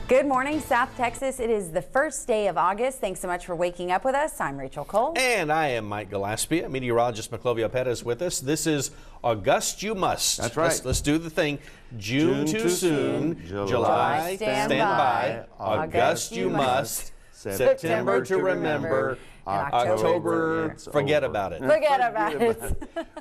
Good morning, South Texas. It is the first day of August. Thanks so much for waking up with us. I'm Rachel Cole. And I am Mike Gillespie. Meteorologist Maclovia Pettis with us. This is August You Must. That's right. Let's do the thing. June too soon. July stand by. August you must. September to remember. October, forget about it. Forget about it.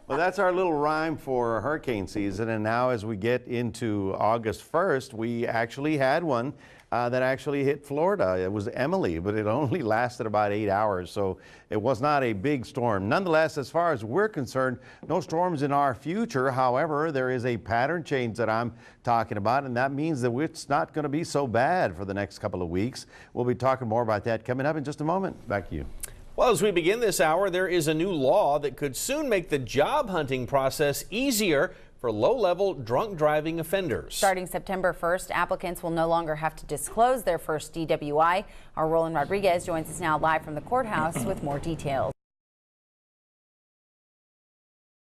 Well, that's our little rhyme for hurricane season. And now as we get into August 1st, we actually had one that actually hit Florida. It was Emily, but it only lasted about 8 hours. So it was not a big storm. Nonetheless, as far as we're concerned, no storms in our future. However, there is a pattern change that I'm talking about, and that means that it's not going to be so bad for the next couple of weeks. We'll be talking more about that coming up in just a moment. Back to you. Well, as we begin this hour, there is a new law that could soon make the job hunting process easier for low-level drunk driving offenders. Starting September 1st, applicants will no longer have to disclose their first DWI. Our Roland Rodriguez joins us now live from the courthouse with more details.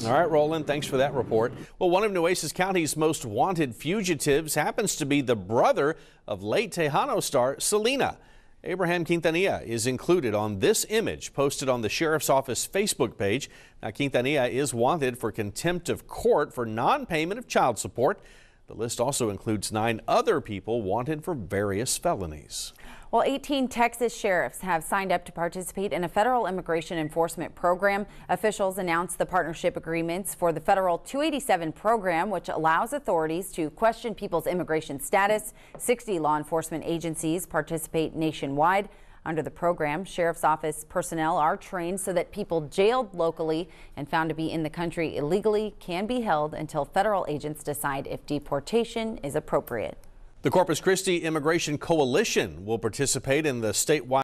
All right, Roland, thanks for that report. Well, one of Nueces County's most wanted fugitives happens to be the brother of late Tejano star Selena. Abraham Quintanilla is included on this image posted on the Sheriff's Office Facebook page. Now, Quintanilla is wanted for contempt of court for non-payment of child support. The list also includes 9 other people wanted for various felonies. Well, 18 Texas sheriffs have signed up to participate in a federal immigration enforcement program. Officials announced the partnership agreements for the federal 287 program, which allows authorities to question people's immigration status. 60 law enforcement agencies participate nationwide. Under the program, Sheriff's Office personnel are trained so that people jailed locally and found to be in the country illegally can be held until federal agents decide if deportation is appropriate. The Corpus Christi Immigration Coalition will participate in the statewide.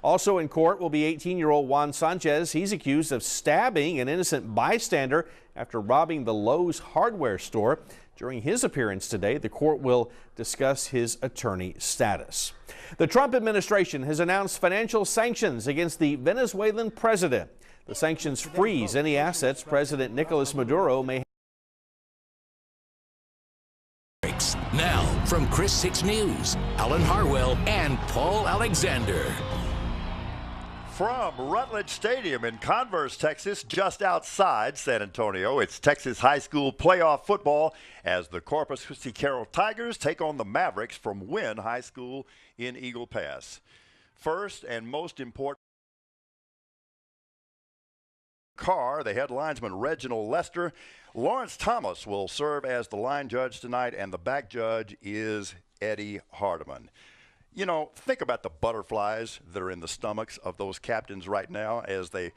Also in court will be 18-year-old Juan Sanchez. He's accused of stabbing an innocent bystander after robbing the Lowe's hardware store. During his appearance today, the court will discuss his attorney status. The Trump administration has announced financial sanctions against the Venezuelan president. The sanctions freeze any assets President Nicolas Maduro may have. Now, from Chris 6 News, Alan Harwell and Paul Alexander. From Rutledge Stadium in Converse, Texas, just outside San Antonio, it's Texas high school playoff football as the Corpus Christi Carroll Tigers take on the Mavericks from Wynn High School in Eagle Pass. First and most important, the head linesman Reginald Lester. Lawrence Thomas will serve as the line judge tonight, and the back judge is Eddie Hardiman. You know, think about the butterflies that are in the stomachs of those captains right now as they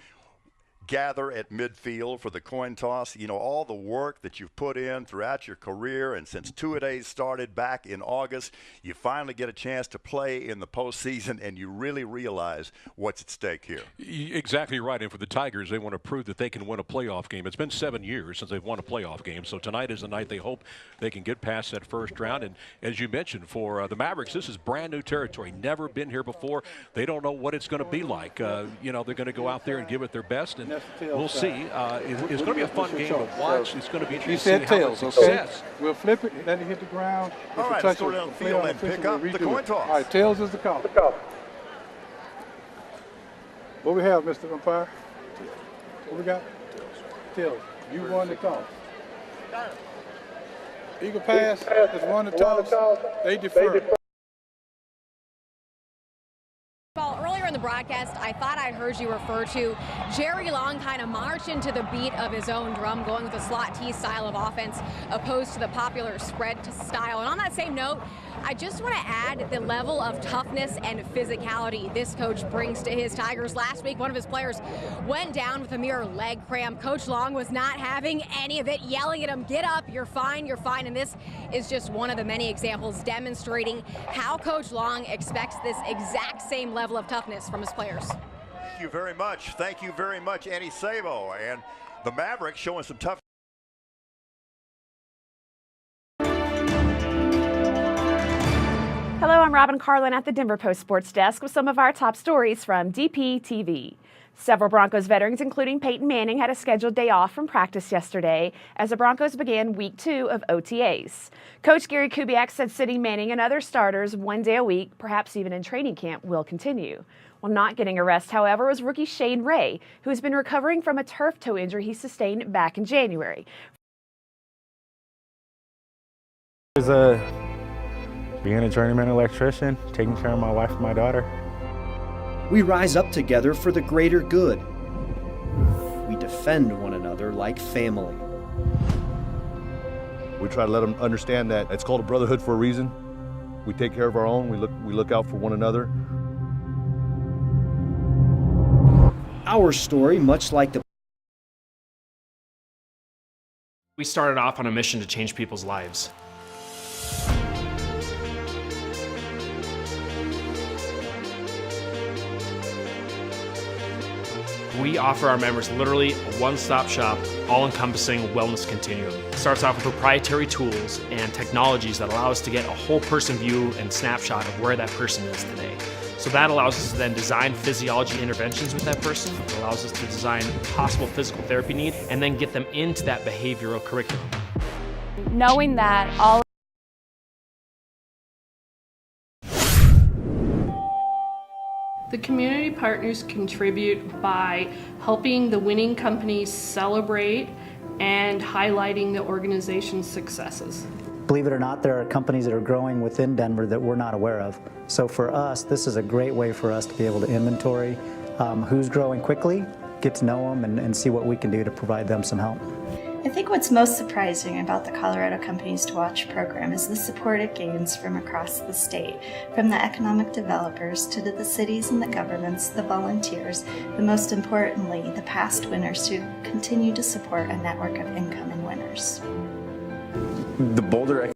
gather at midfield for the coin toss. You know, all the work that you've put in throughout your career, and since two-a-days started back in August, you finally get a chance to play in the postseason, and you really realize what's at stake here. Exactly right. And for the Tigers, they want to prove that they can win a playoff game. It's been 7 years since they've won a playoff game, so tonight is the night they hope they can get past that first round. And as you mentioned, for the Mavericks, this is brand new territory. Never been here before. They don't know what it's going to be like. You know, they're going to go out there and give it their best, and we'll see. It's going to be a fun game to watch. It's going to be interesting to see how the success. We'll flip it, let it hit the ground. All right, let's go down the field and pick up the coin toss. All right, tails is the call. What we have, Mr. Umpire? What we got? Tails. You won the toss. Eagle Pass has won the toss. They defer. Earlier in the broadcast, I thought I heard you refer to Jerry Long kind of marching to the beat of his own drum, going with a slot T style of offense opposed to the popular spread style. And on that same note, I just want to add the level of toughness and physicality this coach brings to his Tigers. Last week, one of his players went down with a mere leg cramp. Coach Long was not having any of it, yelling at him, "Get up, you're fine, you're fine." And this is just one of the many examples demonstrating how Coach Long expects this exact same level of toughness from his players. Thank you very much. Thank you very much, Annie Sabo. And the Mavericks showing some tough. Hello, I'm Robin Carlin at the Denver Post Sports Desk with some of our top stories from DPTV. Several Broncos veterans, including Peyton Manning, had a scheduled day off from practice yesterday as the Broncos began week 2 of OTAs. Coach Gary Kubiak said sitting Manning and other starters one day a week, perhaps even in training camp, will continue. While not getting a rest, however, was rookie Shane Ray, who has been recovering from a turf toe injury he sustained back in January. Being a journeyman electrician, taking care of my wife and my daughter. We rise up together for the greater good. We defend one another like family. We try to let them understand that it's called a brotherhood for a reason. We take care of our own, we look out for one another. Our story, much like the We started off on a mission to change people's lives. We offer our members literally a one-stop shop, all-encompassing wellness continuum. It starts off with proprietary tools and technologies that allow us to get a whole person view and snapshot of where that person is today. So that allows us to then design physiology interventions with that person. It allows us to design possible physical therapy need and then get them into that behavioral curriculum. Knowing that all The community partners contribute by helping the winning companies celebrate and highlighting the organization's successes. Believe it or not, there are companies that are growing within Denver that we're not aware of. So for us, this is a great way for us to be able to inventory who's growing quickly, get to know them, and see what we can do to provide them some help. I think what's most surprising about the Colorado Companies to Watch program is the support it gains from across the state, from the economic developers to the cities and the governments, the volunteers, but most importantly, the past winners who continue to support a network of incoming winners. The Boulder